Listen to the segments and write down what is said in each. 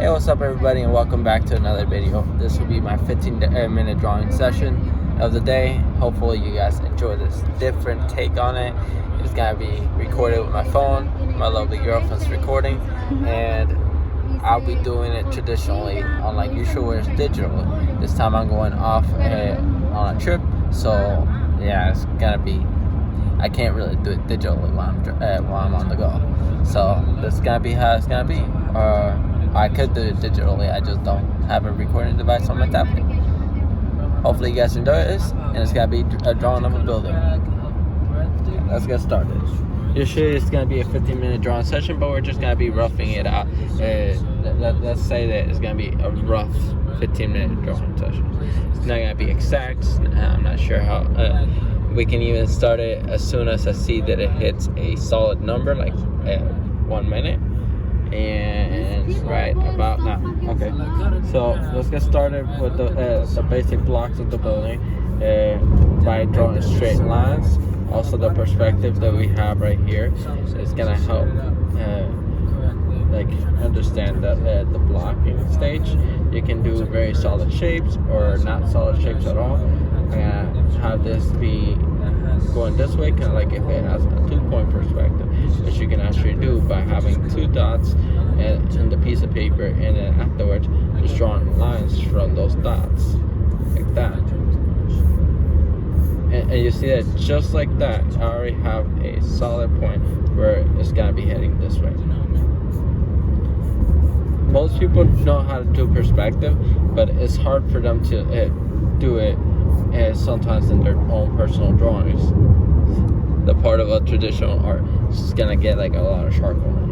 Hey, what's up everybody, and welcome back to another video. This will be my 15-minute drawing session of the day. Hopefully you guys enjoy this different take on it. It's gonna be recorded with my phone. My lovely girlfriend's recording, and I'll be doing it traditionally, unlike usual where it's digital. This time I'm going off on a trip, so yeah, it's gonna be, I can't really do it digitally while I'm on the go. So this is gonna be how it's gonna be. I could do it digitally, I just don't have a recording device on my tablet. Hopefully you guys enjoy this, and it's gonna be a drawing of a building. Let's get started. Usually it's gonna be a 15-minute drawing session, but we're just gonna be roughing it out. Let's say that it's gonna be a rough 15-minute drawing session. It's not gonna be exact. I'm not sure how. We can even start it as soon as I see that it hits a solid number, like 1 minute. And right about now. Okay, so let's get started with the basic blocks of the building by drawing straight lines. Also, the perspective that we have right here is gonna help like understand the blocking stage. You can do very solid shapes or not solid shapes at all, and have this be going this way, kind of like if it has a 2-point perspective, which you can actually do by having 2 dots in the piece of paper, and then afterwards just drawing lines from those dots like that. And you see that just like that, I already have a solid point where it's gonna be heading this way. Most people know how to do perspective, but it's hard for them to do it sometimes in their own personal drawings. The part of a traditional art is gonna get like a lot of charcoal on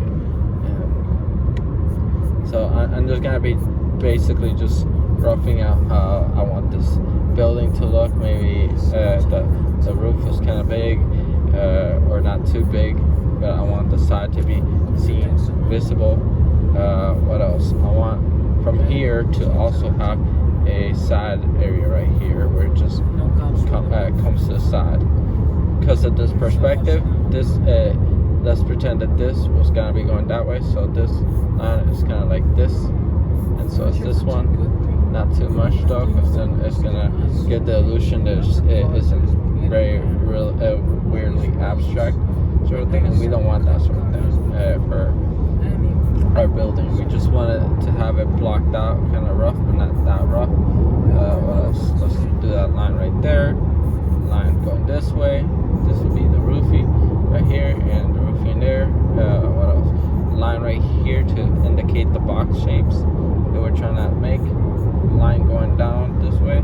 you. So I'm just gonna be basically just roughing out how I want this building to look. Maybe the roof is kind of big or not too big, but I want the side to be seen, visible. What else? I want from here to also have a side area right here where it just comes to the side. Because of this perspective, this let's pretend that this was gonna be going that way, so this line is kind of like this, and so it's this one. Not too much though, because then it's gonna give the illusion that it isn't very real, weirdly abstract sort of thing, and we don't want that sort of thing for our building. We just want it to have it blocked out, kind of rough, but not that rough. What else? Let's do that line right there. Line going this way. This will be the roofie right here, and the roofie there. What else? Line right here to indicate the box shapes that we're trying to make. Line going down this way.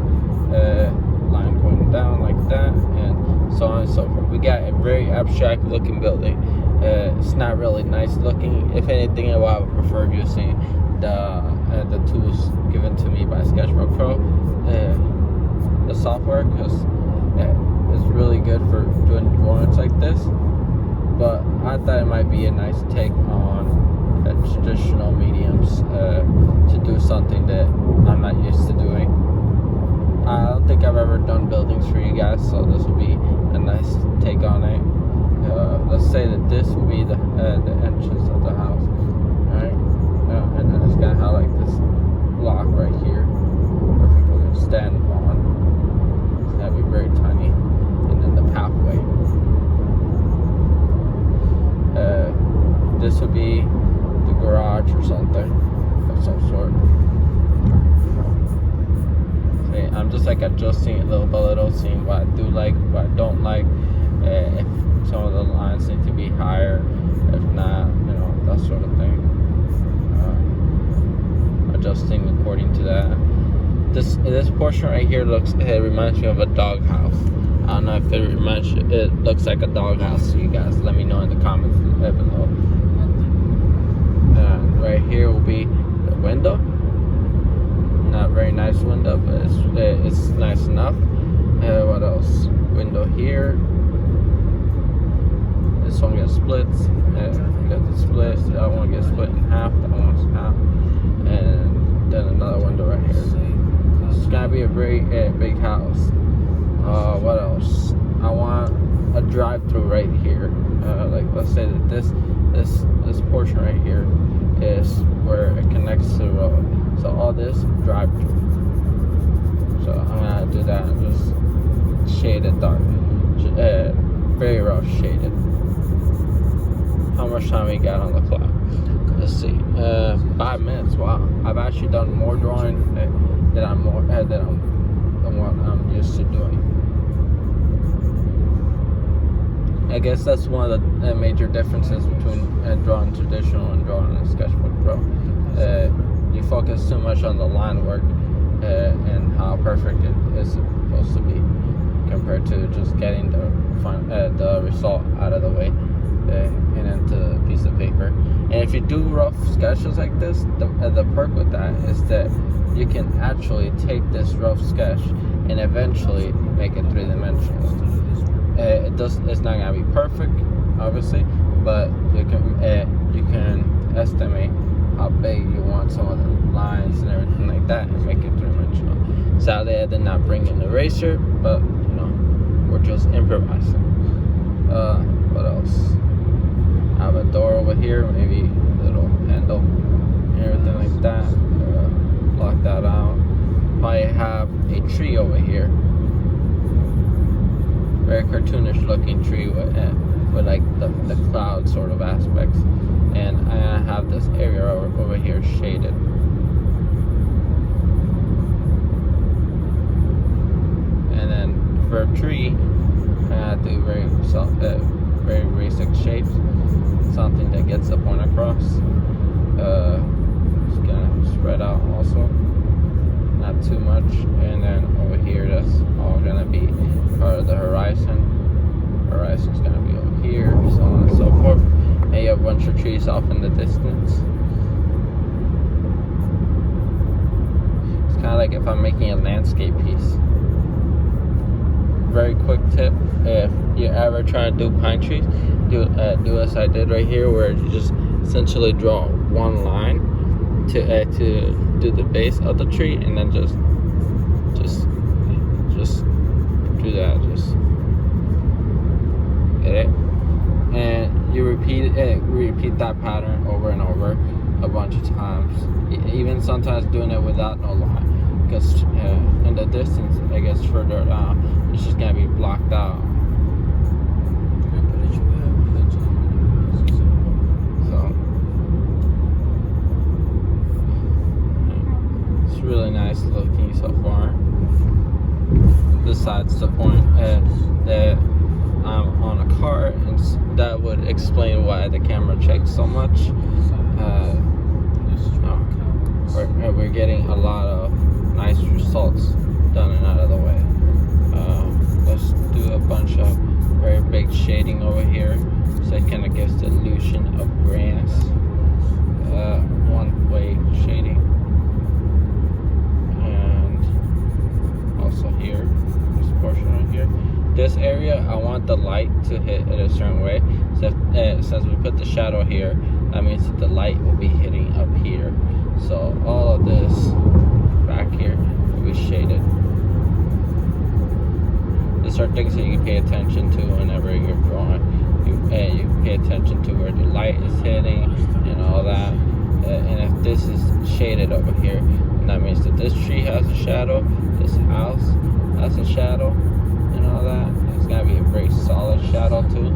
Line going down like that, and so on and so forth. We got a very abstract looking building. It's not really nice looking. If anything, I would prefer using the tools given to me by Sketchbook Pro, the software, because it's really good for doing drawings like this. But I thought it might be a nice take on traditional mediums to do something that I'm not used to doing. I don't think I've ever done buildings for you guys, so this will be a nice take on it. Let's say that this will be the entrance of the house, alright? And then it's gonna have like this block right here where people can stand on. It's gonna be very tiny, and then the pathway. This would be the garage or something of some sort. Okay, I'm just like adjusting it little by little, seeing what I do like, what I don't like. If some of the lines need to be higher, if not, that sort of thing. Adjusting according to that. This portion right here it reminds me of a doghouse. I don't know if it looks like a doghouse to you guys. Let me know in the comments below. Right here will be the window. Not very nice window, but it's nice enough. What else? Window here. This one gets split. Got the split. That one gets split in half. That one's half. And then another window right here. It's gonna be a very big house. What else? I want a drive-through right here. Like let's say that this portion right here is where it connects to this drive-through. So I'm gonna do that and just shade it dark, very rough shaded. How much time we got on the clock? Let's see. 5 minutes. Wow. I've actually done more drawing than what I'm used to doing. I guess that's one of the major differences between drawing traditional and drawing in Sketchbook Pro. You focus too much on the line work and how perfect it is supposed to be, compared to just getting the result out of the way and into a piece of paper. And if you do rough sketches like this, the perk with that is that you can actually take this rough sketch and eventually make it 3-dimensional. It's not gonna be perfect, obviously, but you can estimate how big you want some of the lines and everything like that and make it 3-dimensional. Sadly, I did not bring an eraser, but we're just improvising. What else? I have a door over here, maybe a little handle and everything like that. Block that out. Probably have a tree over here. Very cartoonish looking tree with like the cloud sort of aspects. And I have this area over here shaded. And then for a tree, I do very basic shapes. Something that gets the point across. Just gonna spread out also, not too much. And then over here, that's all gonna be part of the horizon. Horizon's gonna be over here, so on and so forth. And you have a bunch of trees off in the distance. It's kind of like if I'm making a landscape piece. Very quick tip: if you ever try to do pine trees, do as I did right here, where you just essentially draw one line to do the base of the tree, and then just do that. Just get it, and you repeat that pattern over and over a bunch of times. Even sometimes doing it without no line, because in the distance, I guess further down, it's just gonna be blocked out. Really nice looking so far. Besides the point that I'm on a car, and that would explain why the camera shakes so much. We're getting a lot of nice results done and out of the way. Let's do a bunch of very big shading over here, so it kind of gives the illusion of grayness. One-way shading. Also here, this portion right here, this area, I want the light to hit it a certain way. So since we put the shadow here, that means that the light will be hitting up here. So all of this back here will be shaded. These are things that you can pay attention to whenever you're drawing. You pay attention to where the light is hitting and all that. And if this is shaded over here, that means that this tree has a shadow, this house has a shadow, and all that. It's gonna be a very solid shadow too.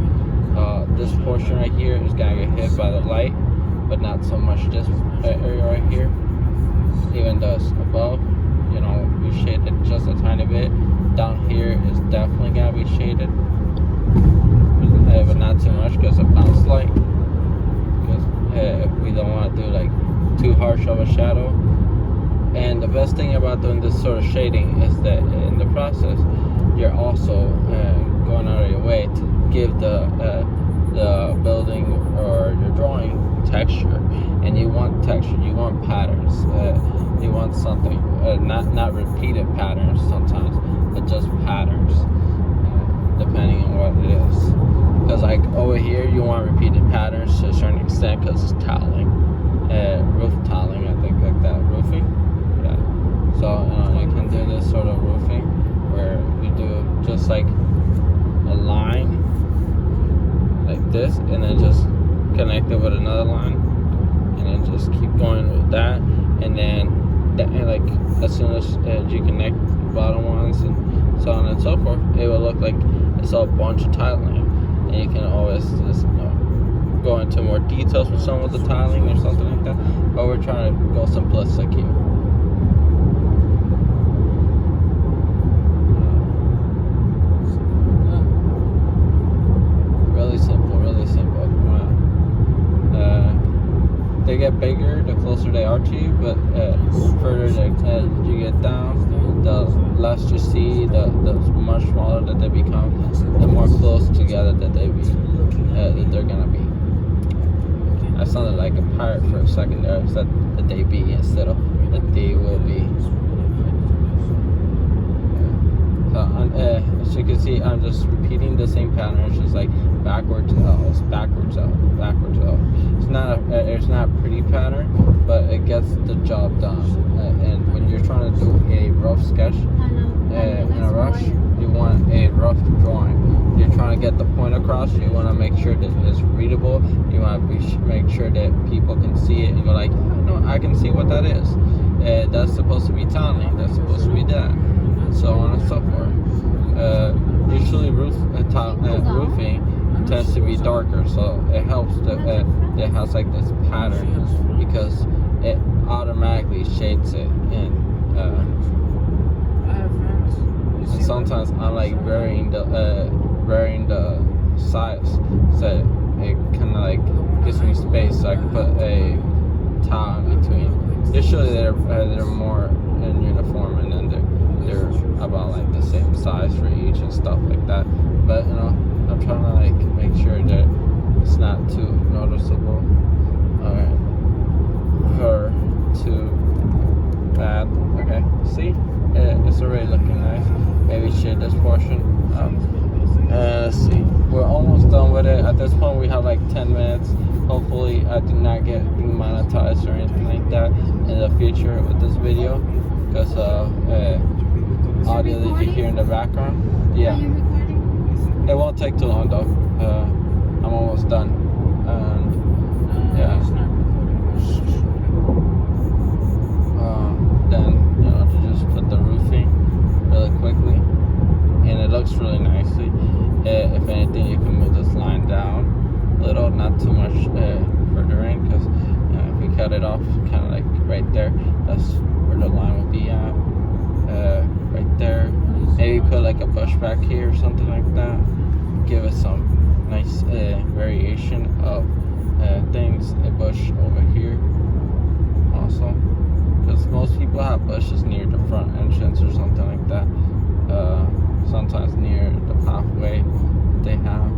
This portion right here is gonna get hit by the light, but not so much this area right here. Even though it's above, we shaded just a tiny bit. Down here is definitely gonna be shaded, but not too much because of bounce light. Because we don't want to do like too harsh of a shadow. And the best thing about doing this sort of shading is that in the process, you're also going out of your way to give the building or your drawing texture. And you want texture, you want patterns, you want something, not repeated patterns sometimes, but just patterns, depending on what it is. Because like over here, you want repeated patterns to a certain extent because it's tiling, roof tiling, I think, like that, roofing. So you can do this sort of roofing where you do just like a line like this, and then just connect it with another line, and then just keep going with that, and then like as soon as you connect the bottom ones and so on and so forth, it will look like it's a bunch of tiling, and you can always just go into more details with some of the tiling or something like that. But we're trying to go simplistic here. Really simple, really simple. They get bigger the closer they are to you, but further you get down, the less you see, the much smaller that they become, the more close together that they're gonna be. I sounded like a pirate for a second there. I said that they be instead of that they will be. So as you can see, I'm just repeating the same pattern. It's just like backwards L's, backwards L, backwards L. It's not a pretty pattern, but it gets the job done. And when you're trying to do a rough sketch in a rush, you want a rough drawing. You're trying to get the point across. You want to make sure that it's readable. You want to make sure that people can see it and go like, oh, no, I can see what that is. That's supposed to be tiling. That's supposed to be that. And so on and so forth. Usually roofing tends to be darker, so it helps that it has like this pattern because it automatically shades it in. And sometimes I'm like varying the size, so it kind of like gives me space so I can put a tile in between. Usually they're more in uniform, and then they're about like the same size for each and stuff like that. But I'm trying to like make sure that it's not too noticeable or too bad. Okay, see, it's already looking nice. Maybe shade this portion. Let's see, we're almost done with it. At this point we have like 10 minutes. Hopefully I do not get demonetized or anything like that in the future with this video, because audio that you hear in the background, yeah, it won't take too long though. I'm almost done, and yeah, then to just put the roofing really quickly, and it looks really nicely. If anything, you can move this line down a little, not too much further in, because if we cut it off kind of like right there, that's where the line will be at. Right there. Maybe put like a bush back here or something like that. Give it some nice variation of things. A bush over here also, because most people have bushes near the front entrance or something like that. Sometimes near the pathway that they have,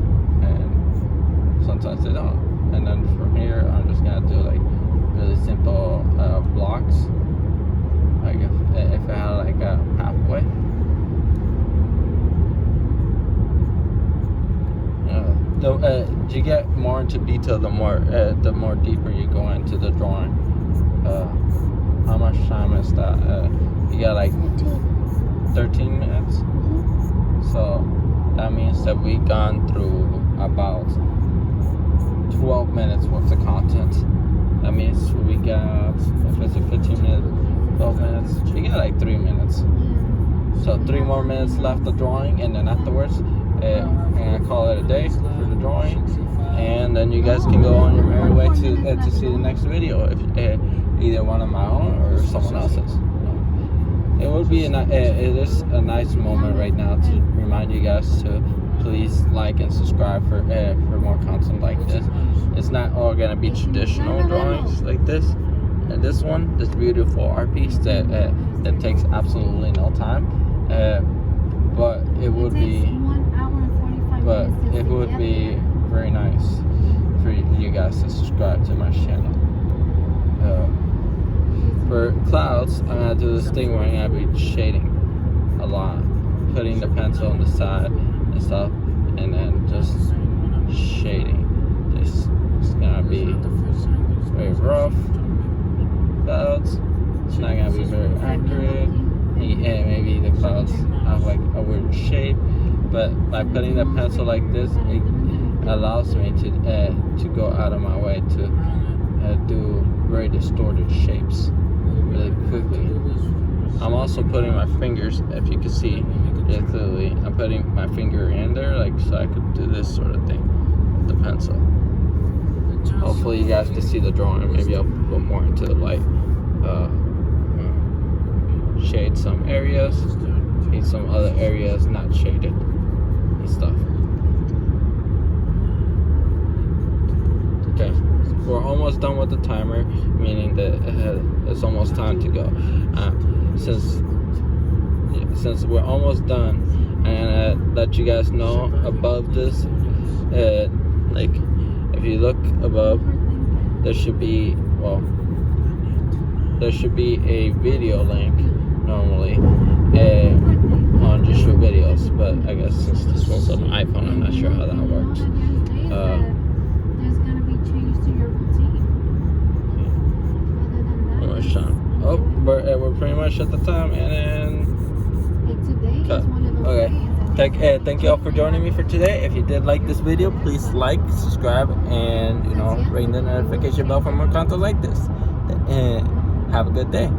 and sometimes they don't. And then from here, I'm just gonna do like really simple blocks. Like if I had like a pathway. You get more into detail the more deeper you go into the drawing. How much time is that? You got like 13 minutes. So that means that we've gone through about 12 minutes worth of content. That means we got, if it's a 15 minute, 12 minutes, you got like 3 minutes. So 3 more minutes left of drawing, and then afterwards, I'm gonna call it a day for the drawing, and then you guys can go on your merry way to see the next video, if either one of my own or someone else's. It would be it is a nice moment right now to remind you guys to please like and subscribe for more content like this. It's not all gonna be traditional drawings like this. And this beautiful art piece that takes absolutely no time. But it would be very nice for you guys to subscribe to my channel. For clouds, I'm gonna do this thing where I'm gonna be shading a lot, putting the pencil on the side and stuff, and then just shading. This is gonna be very rough clouds. It's not gonna be very accurate. And maybe the clouds have like a weird shape, but by putting the pencil like this, it allows me to go out of my way to do very distorted shapes really quickly. also putting my fingers, if you can see it clearly, I'm putting my finger in there, like, so I could do this sort of thing with the pencil. Hopefully you guys can see the drawing. Maybe I'll go more into the light. Shade some areas, and some other areas not shaded and stuff. Okay, we're almost done with the timer, meaning that it's almost time to go. Since we're almost done, and let you guys know above this, like, if you look above, there should be a video link normally on just your videos, but I guess since this one's on an iPhone, I'm not sure how that works. There's gonna be change to your routine. Other than that, Oh, we're pretty much at the time, and then today is one of those days. Thank you all for joining me for today. If you did like this video, please like, subscribe, and ring the notification bell for more content like this. And have a good day.